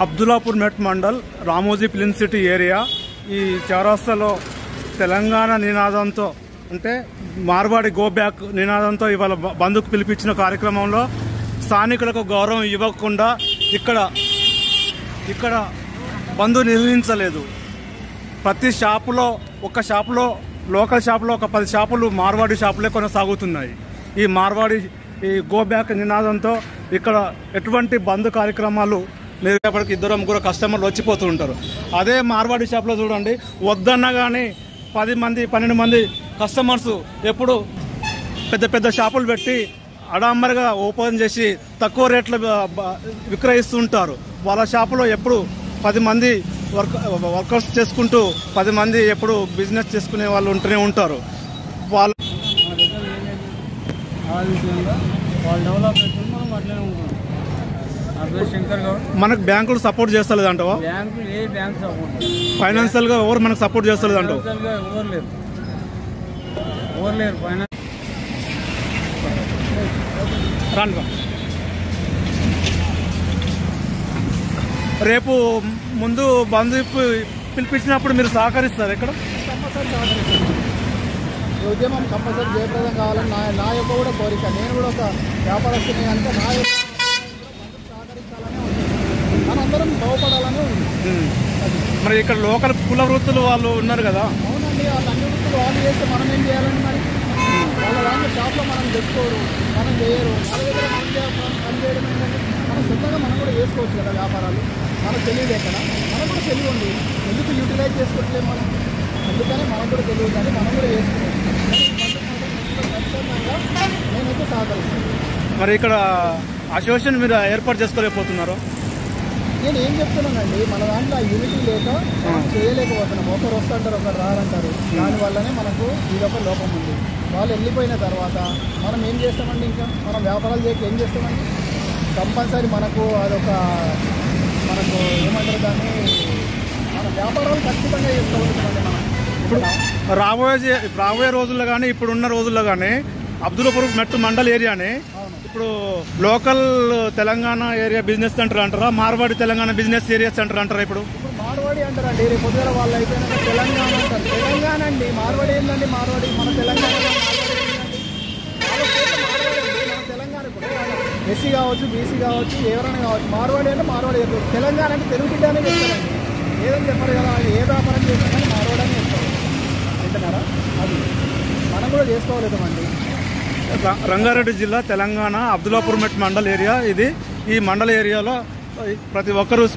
అబ్దుల్లాపూర్ మెట్ mandal Ramoji film city area ఈ చౌరస్తాలో తెలంగాణ నినాదంతో అంటే మార్వాడి గో బ్యాక్ నినాదంతో ఇవాళ బంద్కు పిలిపించిన కార్యక్రమంలో స్థానికులకు గౌరవం ఇవ్వకుండా ఇక్కడ బంద్ నిర్వహించలేదు. ప్రతి షాపులో ఒక షాపులో లోకల్ షాపులో ఒక 10 షాపులు మార్వాడి షాపులే కొనసాగుతున్నాయి. ఈ మార్వాడి ఈ గో బ్యాక్ నినాదంతో ఇక్కడ ఎటువంటి బంద్ కార్యక్రమాలు లేకపోతే 2-3 కస్టమర్లు వచ్చిపోతూ ఉంటారు. అదే మార్వాడి షాప్లో చూడండి, వద్దన్నా కానీ 10 మంది 12 మంది కస్టమర్స్ ఎప్పుడు పెద్ద షాపులు పెట్టి అడాంబరిగా ఓపెన్ చేసి తక్కువ రేట్లు విక్రయిస్తుంటారు. వాళ్ళ షాపులో ఎప్పుడు 10 మంది వర్కర్స్ చేసుకుంటూ 10 మంది ఎప్పుడు బిజినెస్ చేసుకునే వాళ్ళు ఉంటూనే ఉంటారు. వాళ్ళు మనకు బ్యాంకులు సపోర్ట్ చేస్తలేదు అంటావా? ఫైనాన్షియల్ గా ఎవరు మనకు సపోర్ట్ చేస్తలేదు అంటావు? రేపు ముందు బంద్ పిలిపించినప్పుడు మీరు సహకరిస్తారు? ఇక్కడ ఉద్యమం కంపల్సరీ జయప్రదం కావాలని నా యొక్క కూడా కోరిక. నేను కూడా ఒక వ్యాపారస్తుని అంటే నా యొక్క సహకరించాలనే ఉంది, మనందరం బాగుపడాలనే ఉంది. మరి ఇక్కడ లోకల్ కుల వృత్తులు వాళ్ళు ఉన్నారు కదా? అవునండి, వాళ్ళ అన్ని వృత్తులు వాళ్ళు చేస్తే మనం ఏం చేయాలని మరి? వాళ్ళ దాంట్లో షాప్లో మనం తెచ్చుకోరు, మనం చేయరు. వాళ్ళ దగ్గర పని చేయడం ఏంటంటే మనం సొంతంగా మనం కూడా చేసుకోవచ్చు కదా వ్యాపారాలు. మనకు తెలియదు ఎక్కడ, మనకు కూడా తెలివి ఉంది, ఎందుకు యూటిలైజ్ చేసుకోవట్లేదు మనం? అందుకని మనకు కూడా తెలియదు కానీ మనం కూడా చేసుకోవచ్చు. నేనైతే సహకరిస్తాను. మరి ఇక్కడ అసోసియేషన్ మీరు ఏర్పాటు చేసుకోలేకపోతున్నారు? నేను ఏం చెప్తున్నానండి, మన దాంట్లో యూనిటీ లేక చేయలేకపోతున్నాం. ఒకరు వస్తుంటారు, ఒకరు రారంటారు. దానివల్లనే మనకు ఇదొక లోపం ఉంది. వాళ్ళు వెళ్ళిపోయిన తర్వాత మనం ఏం చేస్తామండి? ఇంకా మనం వ్యాపారాలు చేయక ఏం చేస్తామండి? కంపల్సరీ మనకు అదొక మనకు ఏమంటారు దాన్ని, మన వ్యాపారాలు ఖచ్చితంగా చేసుకోగలుగుతామండి. మనం ఇప్పుడు రాబోయే రోజుల్లో కానీ ఇప్పుడున్న రోజుల్లో కానీ అబ్దుల్లాపూర్ మెట్ మండల్ ఏరియాని ఇప్పుడు local Telangana area business centre అంటారా, Marwadi Telangana business area centre అంటారా? ఇప్పుడు మార్వాడి అంటారండి. రేపు పొద్దున వాళ్ళు అయిపోయినాక తెలంగాణ అంటారు. తెలంగాణ అండి, మార్వాడి ఏంటండి? మార్వాడి మన తెలంగాణ మన తెలంగాణ కూడా ఎస్సీ కావచ్చు, బీసీ కావచ్చు, ఎవరైనా కావచ్చు. మార్వాడి అంటే మార్వాడి చెప్తారు. తెలంగాణ అంటే తెలుగు బిడ్డ అనే చెప్తారండి. ఏదని చెప్పరు కదా, ఏ వ్యాపారం చేసినా కానీ మార్వాడి అని చెప్తారు. అంటున్నారా? అది మనం కూడా చేసుకోగలుగుతామండి. రంగారెడ్డి జిల్లా తెలంగాణ అబ్దుల్లాపూర్ మెట్ మండల్ ఏరియా ఇది. ఈ మండల ఏరియాలో ప్రతి ఒక్కరూ